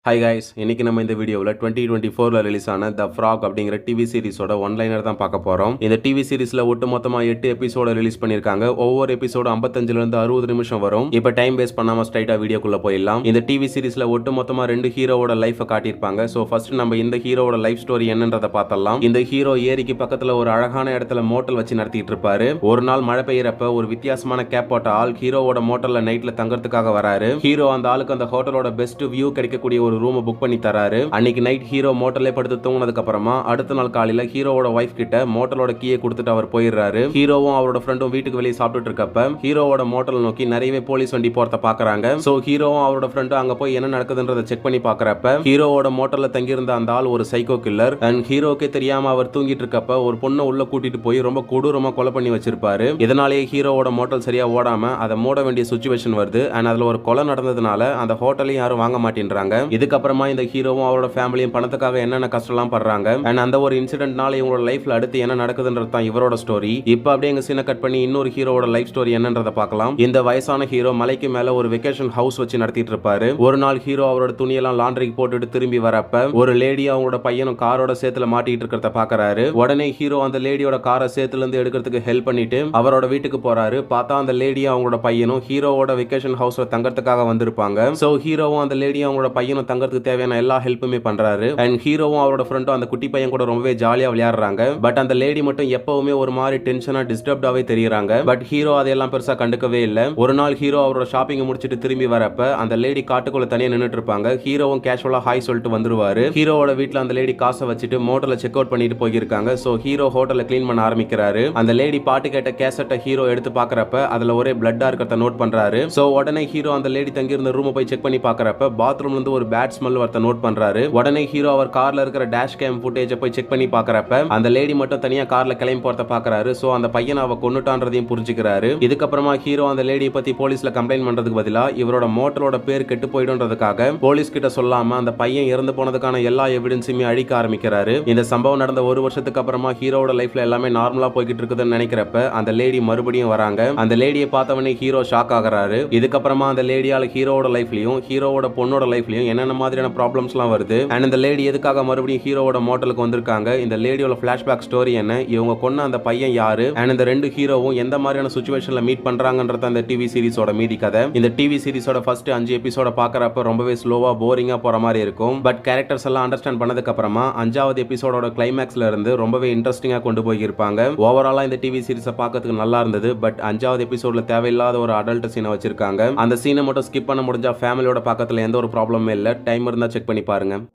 Hi guys, இன்னைக்கு நம்ம இந்த வீடியோவில் 2024ல் ரிலீஸ் ஆன த ஃப்ராக் அப்படிங்கிற டிவி சீரிஸோட ஒன்லைனர் தான் பார்க்க போகிறோம். இந்த டிவி சீரிஸில் ஒட்டு மொத்தமாக 8 எபிசோட ரிலீஸ் பண்ணியிருக்காங்க. ஒவ்வொரு எபிசோடு 55லேருந்து 60 நிமிஷம் வரும். இப்போ டைம் வேஸ்ட் பண்ணாமல் ஸ்ட்ரைட்டாக வீடியோக்குள்ளே போயிடலாம். இந்த டிவி சீரிஸில் ஒட்டு மொத்தமாக 2 ஹீரோவோட லைஃபை காட்டியிருப்பாங்க. ஸோ ஃபர்ஸ்ட் நம்ம இந்த ஹீரோவோட லைஃப் ஸ்டோரி என்னன்றதை பார்த்தலாம். இந்த ஹீரோ ஏரிக்கு பக்கத்தில் ஒரு அழகான இடத்துல மோட்டல் வச்சு நடத்திட்டு இருப்பாரு. ஒரு நாள் மழை பெய்யறப்ப ஒரு வித்தியாசமான கேப் போட்ட ஆள் ஹீரோவோட மோட்டலில் நைட்டில் தங்கறதுக்காக வராரு. ஹீரோ அந்த ஆளுக்கு அந்த ஹோட்டலோட பெஸ்ட் வியூ கிடைக்கக்கூடிய ஒரு ரூம் புக் பண்ணி தராரு. அன்னைக்கு நைட் ஹீரோ மோட்டலே படுத்து தூங்கினதுக்கு அப்புறமா அடுத்த நாள் காலையில ஹீரோவோட வைஃப் கிட்ட மோட்டலோட கீயை கொடுத்துட்டு அவர் போயிடுறாரு. ஹீரோவும் அவரோட ஃப்ரெண்டும் வீட்டுக்கு வெளியே சாப்பிட்டுட்டு இருக்கப்ப ஹீரோவோட மோட்டல் நோக்கி நிறையவே போலீஸ் வண்டி போறத பாக்குறாங்க. சோ ஹீரோவும் அவரோட ஃப்ரெண்டும் அங்க போய் என்ன நடக்குதுன்றதை செக் பண்ணி பாக்குறப்ப ஹீரோவோட மோட்டல்ல தங்கியிருந்த அந்த ஆள் ஒரு சைக்கோ கில்லர். அண்ட் ஹீரோக்கே தெரியாம அவர் தூங்கிட்டு இருக்கப்ப ஒரு பொண்ணை உள்ள கூட்டிட்டு போய் ரொம்ப கொடூரமா கொலை பண்ணி வச்சிருப்பாரு. இதனாலேயே ஹீரோவோட மோட்டல் சரியா ஓடாம அதை மூட வேண்டிய சுச்சுவேஷன் வருது. அண்ட் அதுல ஒரு கொலை நடந்ததுனால அந்த ஹோட்டலையும் யாரும் வாங்க மாட்டேன்றாங்க. இதுக்கப்புறமா இந்த ஹீரோவும் அவரோட ஃபேமிலியும் பணத்துக்காக என்னென்ன கஷ்டம்லாம் படுறாங்க. அண்ட் அந்த ஒரு இன்சிடென்ட்னால இவங்களோட லைஃப்ல அடுத்து என்ன நடக்குதுன்றது தான் இவரோட ஸ்டோரி. இப்போ அப்படியே எங்க சீனை கட் பண்ணி இன்னொரு ஹீரோவோட லைஃப் ஸ்டோரி என்னன்றதை பார்க்கலாம். இந்த வயசான ஹீரோ மலைக்கு மேல ஒரு வெக்கேஷன் ஹவுஸ் வச்சு நடத்திட்டு இருப்பாரு. ஒரு நாள் ஹீரோ அவரோட துணியெல்லாம் லாண்டரிக்கு போட்டுட்டு திரும்பி வரப்ப ஒரு லேடி அவங்களோட பையனும் காரோட சேத்துல மாட்டிட்டு இருக்கிறத பாக்குறாரு. உடனே ஹீரோ அந்த லேடியோட காரை சேத்துல இருந்து எடுக்கிறதுக்கு ஹெல்ப் பண்ணிட்டு அவரோட வீட்டுக்கு போறாரு. பார்த்தா அந்த லேடி அவங்களோட பையனும் ஹீரோவோட வெக்கேஷன் ஹவுஸ்ல தங்கறதுக்காக வந்திருப்பாங்க. சோ ஹீரோவும் அந்த லேடி அவங்களோட பையனும் தங்கறதுக்கு தேவையான எல்லா ஹெல்ப்புமே பண்றாரு. அண்ட் ஹீரோவும் அவரோட ஃப்ரெண்டும் அந்த குட்டி பையன் கூட ரொம்பவே ஜாலியா விளையாடுறாங்க. பட் அந்த லேடி மட்டும் எப்பவுமே ஒரு மாதிரி டென்ஷனா டிஸ்டர்ப்டாவே தெரியுறாங்க. பட் ஹீரோ அதெல்லாம் பெருசா கண்டுக்கவே இல்ல. ஒரு நாள் ஹீரோ அவரோட ஷாப்பிங் முடிச்சிட்டு திரும்பி வரப்ப அந்த லேடி காட்டுக்குள்ள தனியா நின்னுட்டு இருப்பாங்க. ஹீரோவும் கேஷுவலா ஹாய் சொல்லிட்டு வந்துருவாரு. ஹீரோவோட வீட்ல அந்த லேடி காசை வச்சுட்டு மோட்டர்ல செக் அவுட் பண்ணிட்டு போயிருக்காங்க. சோ ஹீரோ ஹோட்டல்ல கிளீன் பண்ண ஆரம்பிக்கிறாரு. அந்த லேடி பாட்டு கேட்ட கேசட்டை ஹீரோ எடுத்து பாக்குறப்ப அதுல ஒரே பிளட்டா இருக்கிறத நோட் பண்றாரு. சோ உடனே ஹீரோ அந்த லேடி தங்கி இருந்த ரூம் போய் செக் பண்ணி பாக்குறப்ப பாத்ரூம்ல இருந்து ஒரு பேட் ஸ்மெல் வரத நோட் பண்றாரு. உடனே ஹீரோ அவர் கார்ல இருக்கிற டேஷ் கேம் ஃபுட்டேஜை போய் செக் பண்ணி பாக்குறப்ப அந்த லேடி மட்டும் தனியா கார்ல கிளம்பி போறத பாக்குறாரு. சோ அந்த பையனை அவ கொன்னுட்டான்றதையும் புரிஞ்சுக்கிறாரு. இதுக்கப்புறமா ஹீரோ அந்த லேடியை பத்தி போலீஸ்ல கம்ப்ளைண்ட் பண்றதுக்கு பதிலா இவரோட மோட்டரோட பேர் கெட்டு போயிடும்ன்றதுக்காக போலீஸ் கிட்ட சொல்லாம அந்த பையன் இறந்து போனதுக்கான எல்லா எவிடன்ஸுமே அழிக்க ஆரம்பிக்கிறாரு. இந்த சம்பவம் நடந்த ஒரு வருஷத்துக்கு அப்புறமா ஹீரோவோட லைஃப்ல எல்லாமே நார்மலா போய்கிட்டு இருக்குதுன்னு நினைக்கிறப்ப அந்த லேடி மறுபடியும் வராங்க. அந்த லேடியை பார்த்தவனே ஹீரோ ஷாக் ஆகுறாரு. இதுக்கப்புறமா அந்த லேடியால ஹீரோவோட லைஃப்லயும் ஹீரோவோட பொண்ணோட லைஃப்லயும் என்னென்ன மாதிரியான ப்ராப்ளம்ஸ்லாம் வருது. அண்ட் இந்த லேடி எதுக்காக மறுபடியும் ஹீரோவோட மோட்டலுக்கு வந்திருக்காங்க, இந்த லேடியோட ஃபிளாஷ்பேக் ஸ்டோரி என்ன, இவங்க கொன்ன அந்த பையன் யாரு, அண்ட் இந்த ரெண்டு ஹீரோவும் எந்த மாதிரியான சிச்சுவேஷன்ல மீட் பண்றாங்கன்றத அந்த டிவி சீரிஸோட மீதி கதை. இந்த டிவி சீரிஸோட ஃபர்ஸ்ட் 5 எபிசோட பாக்குறப்ப ரொம்பவே ஸ்லோவா போரிங்கா போற மாதிரி இருக்கும். பட் கேரக்டர்ஸ் எல்லாம் அண்டர்ஸ்டாண்ட் பண்ணதுக்கு அப்புறமா 5வது எபிசோடோட கிளைமேக்ஸ்ல இருந்து ரொம்பவே இன்ட்ரெஸ்டிங்கா கொண்டு போய் இருப்பாங்க. ஓவராலா இந்த டிவி சீரிஸை பார்க்கிறதுக்கு நல்லா இருந்தது. பட் 5வது எபிசோட்ல தேவையில்லாத ஒரு அடல்ட் சீனை வச்சிருக்காங்க. அந்த சீனை மட்டும் ஸ்கிப் பண்ண முடிஞ்சா ஃபேமிலியோட பக்கத்துல எந்த ஒரு ப்ராப்ளமே இல்ல. டைம் இருந்தா செக் பண்ணி பாருங்க.